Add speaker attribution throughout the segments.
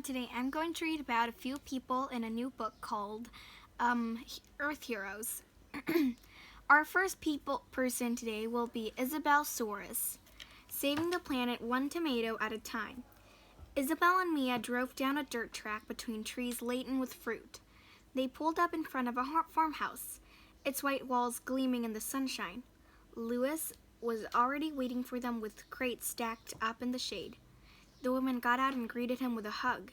Speaker 1: everyone, today I'm going to read about a few people in a new book called Earth Heroes. Our first person today will be Isabel Soares, saving the planet one tomato at a time. Isabel and Mia drove down a dirt track between trees laden with fruit. They pulled up in front of a farmhouse, its white walls gleaming in the sunshine. Louis was already waiting for them with crates stacked up in the shade. The woman got out and greeted him with a hug.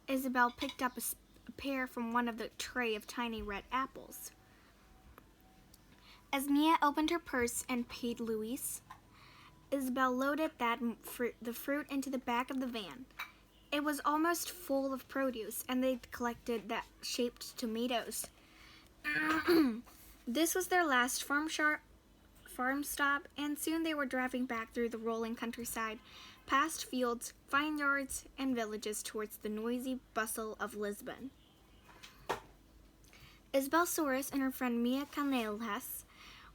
Speaker 1: Isabel picked up a pear from one of the tray of tiny red apples. As Mia opened her purse and paid Louis, Isabel loaded the fruit into the back of the van. It was almost full of produce, and they'd collected that shaped tomatoes. This was their last farm stop, and soon they were driving back through the rolling countryside, past fields, vineyards, and villages towards the noisy bustle of Lisbon. Isabel Soares and her friend Mia Canelhas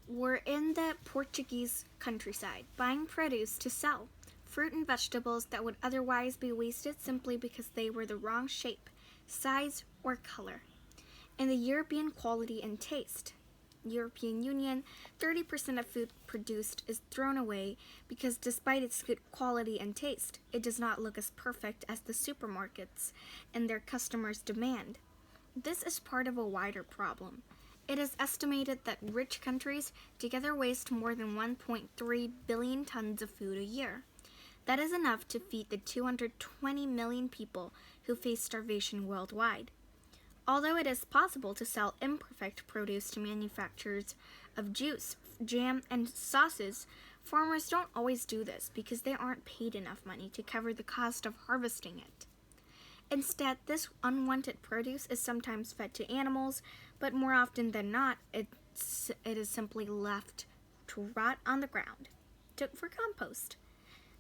Speaker 1: were in the Portuguese countryside, buying produce to sell, fruit and vegetables that would otherwise be wasted simply because they were the wrong shape, size, or color, and the European quality and taste. European Union, 30% of food produced is thrown away because despite its good quality and taste, it does not look as perfect as the supermarkets and their customers demand. This is part of a wider problem. It is estimated that rich countries together waste more than 1.3 billion tons of food a year. That is enough to feed the 220 million people who face starvation worldwide. Although it is possible to sell imperfect produce to manufacturers of juice, jam, and sauces, farmers don't always do this because they aren't paid enough money to cover the cost of harvesting it. Instead, this unwanted produce is sometimes fed to animals, but more often than not, it is simply left to rot on the ground for compost.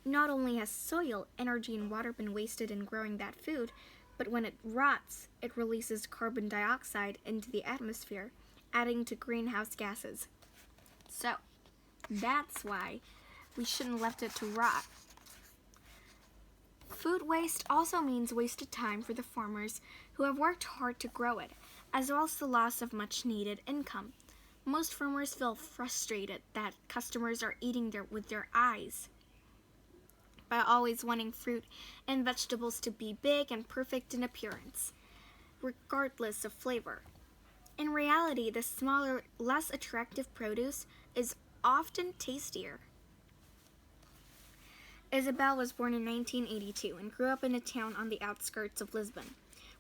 Speaker 1: Not only has soil, energy, and water been wasted in growing that food, but when it rots, it releases carbon dioxide into the atmosphere, adding to greenhouse gases. So, that's why we shouldn't have left it to rot. Food waste also means wasted time for the farmers who have worked hard to grow it, as well as the loss of much needed income. Most farmers feel frustrated that customers are eating with their eyes, by always wanting fruit and vegetables to be big and perfect in appearance, regardless of flavor. In reality, the smaller, less attractive produce is often tastier. Isabel was born in 1982 and grew up in a town on the outskirts of Lisbon,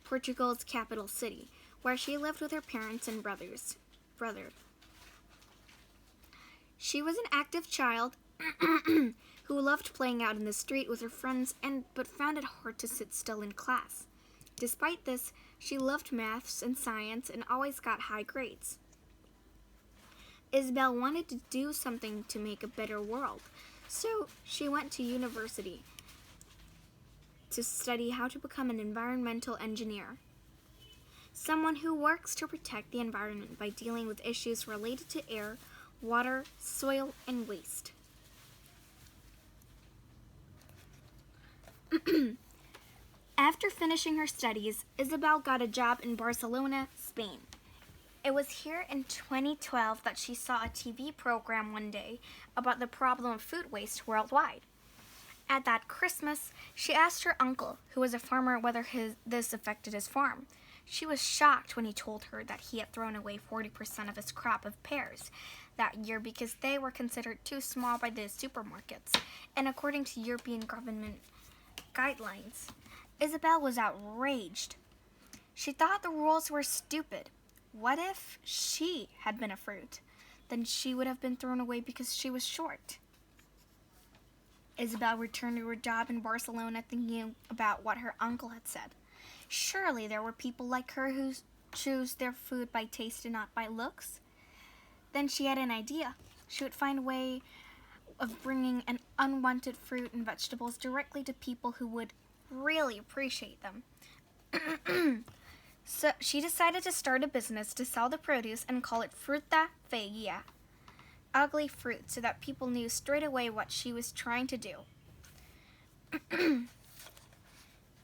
Speaker 1: Portugal's capital city, where she lived with her parents and brother. She was an active child who loved playing out in the street with her friends but found it hard to sit still in class. Despite this, she loved maths and science and always got high grades. Isabel wanted to do something to make a better world, so she went to university to study how to become an environmental engineer, someone who works to protect the environment by dealing with issues related to air, water, soil, and waste. After finishing her studies, Isabel got a job in Barcelona, Spain. It was here in 2012 that she saw a TV program one day about the problem of food waste worldwide. At that Christmas, she asked her uncle, who was a farmer, whether this affected his farm. She was shocked when he told her that he had thrown away 40% of his crop of pears that year because they were considered too small by the supermarkets, and according to European government guidelines. Isabel was outraged. She thought the rules were stupid. What if she had been a fruit? Then she would have been thrown away because she was short. Isabel returned to her job in Barcelona thinking about what her uncle had said. Surely there were people like her who choose their food by taste and not by looks. Then she had an idea. She would find a way of bringing an unwanted fruit and vegetables directly to people who would really appreciate them. So she decided to start a business to sell the produce and call it Fruta Feia, ugly fruit, so that people knew straight away what she was trying to do.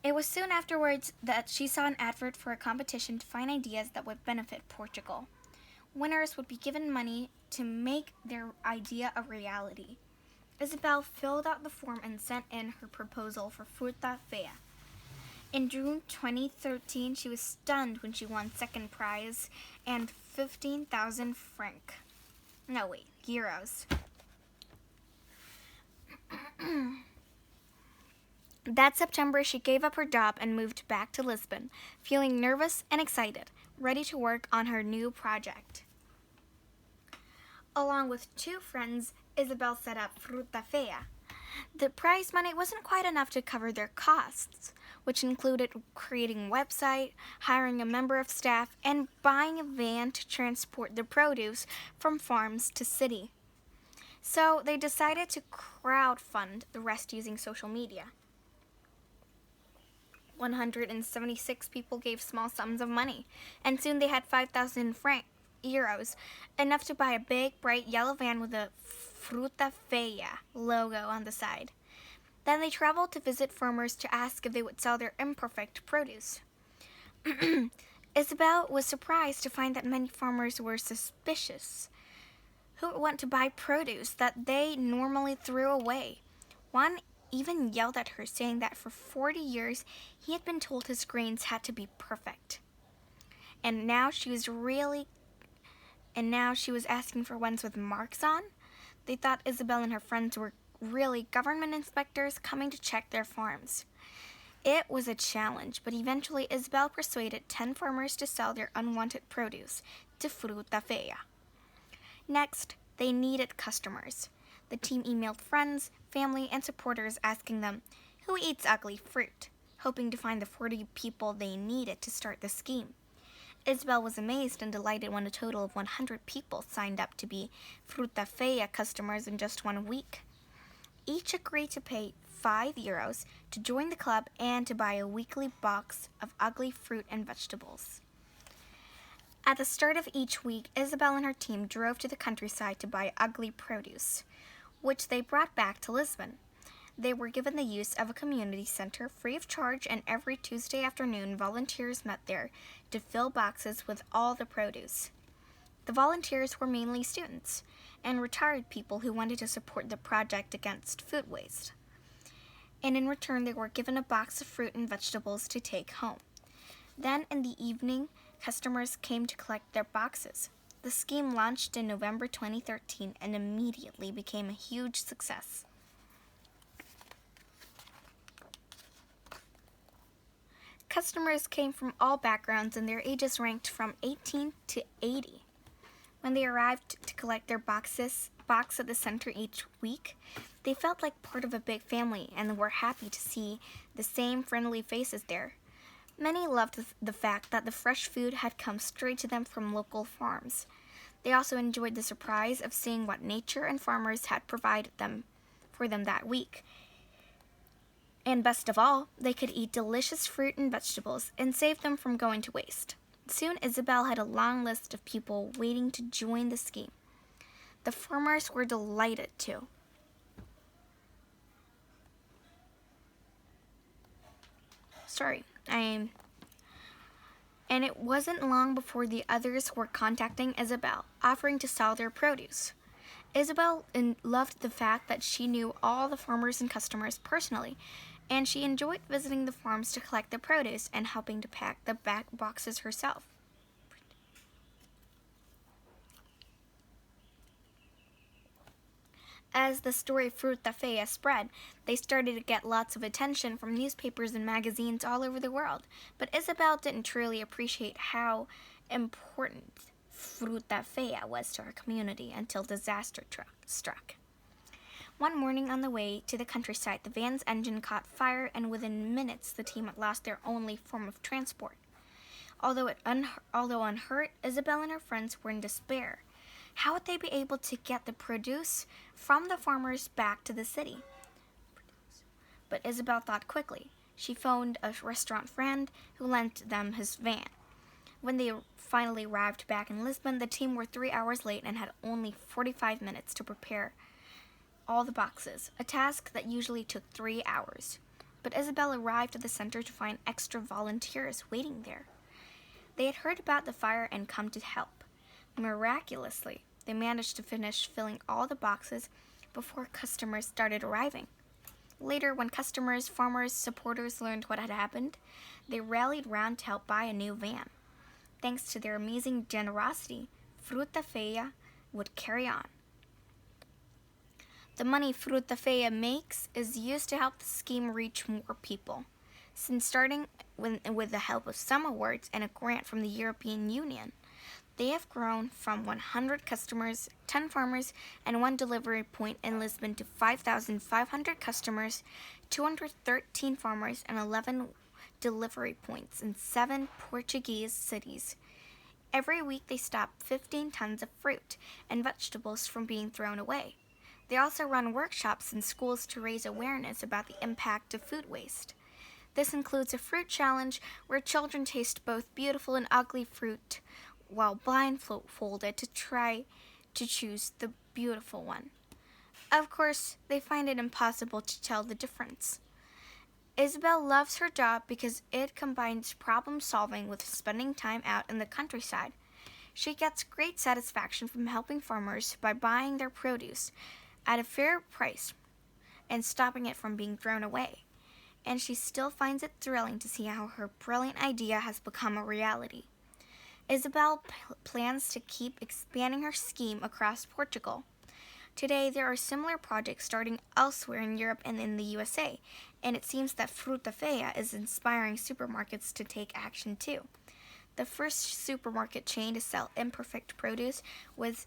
Speaker 1: It was soon afterwards that she saw an advert for a competition to find ideas that would benefit Portugal. Winners would be given money to make their idea a reality. Isabel filled out the form and sent in her proposal for Fruta Feia. In June 2013, she was stunned when she won second prize and 15,000 euros. That September, she gave up her job and moved back to Lisbon, feeling nervous and excited, ready to work on her new project. Along with two friends, Isabel set up Fruta Feia. The prize money wasn't quite enough to cover their costs, which included creating a website, hiring a member of staff, and buying a van to transport the produce from farms to city. So they decided to crowdfund the rest using social media. 176 people gave small sums of money, and soon they had 5,000 euros, enough to buy a big, bright yellow van with a Fruta Feia logo on the side. Then they traveled to visit farmers to ask if they would sell their imperfect produce. Isabel was surprised to find that many farmers were suspicious. Who would want to buy produce that they normally threw away? One even yelled at her, saying that for 40 years he had been told his grains had to be perfect. And now she was asking for ones with marks on. They thought Isabel and her friends were really government inspectors coming to check their farms. It was a challenge, but eventually Isabel persuaded 10 farmers to sell their unwanted produce to Fruta Feia. Next, they needed customers. The team emailed friends, family, and supporters asking them, who eats ugly fruit, hoping to find the 40 people they needed to start the scheme. Isabel was amazed and delighted when a total of 100 people signed up to be Fruta Feia customers in just 1 week. Each agreed to pay 5 euros to join the club and to buy a weekly box of ugly fruit and vegetables. At the start of each week, Isabel and her team drove to the countryside to buy ugly produce, which they brought back to Lisbon. They were given the use of a community center free of charge, and every Tuesday afternoon, volunteers met there to fill boxes with all the produce. The volunteers were mainly students and retired people who wanted to support the project against food waste. And in return, they were given a box of fruit and vegetables to take home. Then in the evening, customers came to collect their boxes. The scheme launched in November 2013 and immediately became a huge success. Customers came from all backgrounds and their ages ranked from 18 to 80. When they arrived to collect their box at the center each week, they felt like part of a big family and were happy to see the same friendly faces there. Many loved the fact that the fresh food had come straight to them from local farms. They also enjoyed the surprise of seeing what nature and farmers had provided for them that week. And best of all, they could eat delicious fruit and vegetables and save them from going to waste. Soon, Isabel had a long list of people waiting to join the scheme. The farmers were delighted too. And it wasn't long before the others were contacting Isabel, offering to sell their produce. Isabel loved the fact that she knew all the farmers and customers personally, and she enjoyed visiting the farms to collect the produce and helping to pack the boxes herself. As the story Fruta Feia spread, they started to get lots of attention from newspapers and magazines all over the world. But Isabel didn't truly appreciate how important Fruta Feia was to our community until disaster struck. One morning on the way to the countryside, the van's engine caught fire, and within minutes the team had lost their only form of transport. Although unhurt, Isabel and her friends were in despair. How would they be able to get the produce from the farmers back to the city? But Isabel thought quickly. She phoned a restaurant friend who lent them his van. When they finally arrived back in Lisbon, the team were 3 hours late and had only 45 minutes to prepare all the boxes, a task that usually took 3 hours. but Isabel arrived at the center to find extra volunteers waiting there. They had heard about the fire and come to help. Miraculously, they managed to finish filling all the boxes before customers started arriving. Later, when customers, farmers, supporters learned what had happened, they rallied round to help buy a new van. Thanks to their amazing generosity, Fruta Feia would carry on. The money Fruta Feia makes is used to help the scheme reach more people. Since starting with the help of some awards and a grant from the European Union, they have grown from 100 customers, 10 farmers, and 1 delivery point in Lisbon to 5,500 customers, 213 farmers, and 11 delivery points in 7 Portuguese cities. Every week they stop 15 tons of fruit and vegetables from being thrown away. They also run workshops in schools to raise awareness about the impact of food waste. This includes a fruit challenge where children taste both beautiful and ugly fruit while blindfolded to try to choose the beautiful one. Of course, they find it impossible to tell the difference. Isabel loves her job because it combines problem solving with spending time out in the countryside. She gets great satisfaction from helping farmers by buying their produce at a fair price and stopping it from being thrown away. And she still finds it thrilling to see how her brilliant idea has become a reality. Isabel plans to keep expanding her scheme across Portugal. Today, there are similar projects starting elsewhere in Europe and in the USA, and it seems that Fruta Feia is inspiring supermarkets to take action too. The first supermarket chain to sell imperfect produce was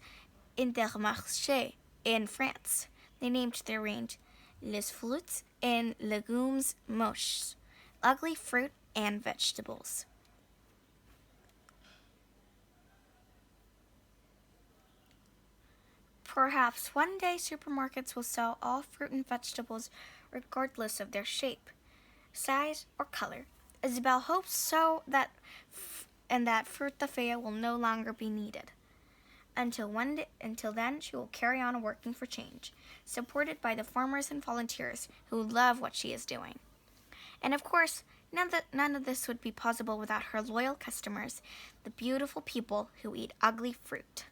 Speaker 1: Intermarché in France. They named their range Les Fruits et Légumes Moches, ugly fruit and vegetables. Perhaps one day supermarkets will sell all fruit and vegetables regardless of their shape, size, or color. Isabel hopes so that Fruta Feia will no longer be needed. Until then, she will carry on working for change, supported by the farmers and volunteers who love what she is doing. And of course, none of this would be possible without her loyal customers, the beautiful people who eat ugly fruit.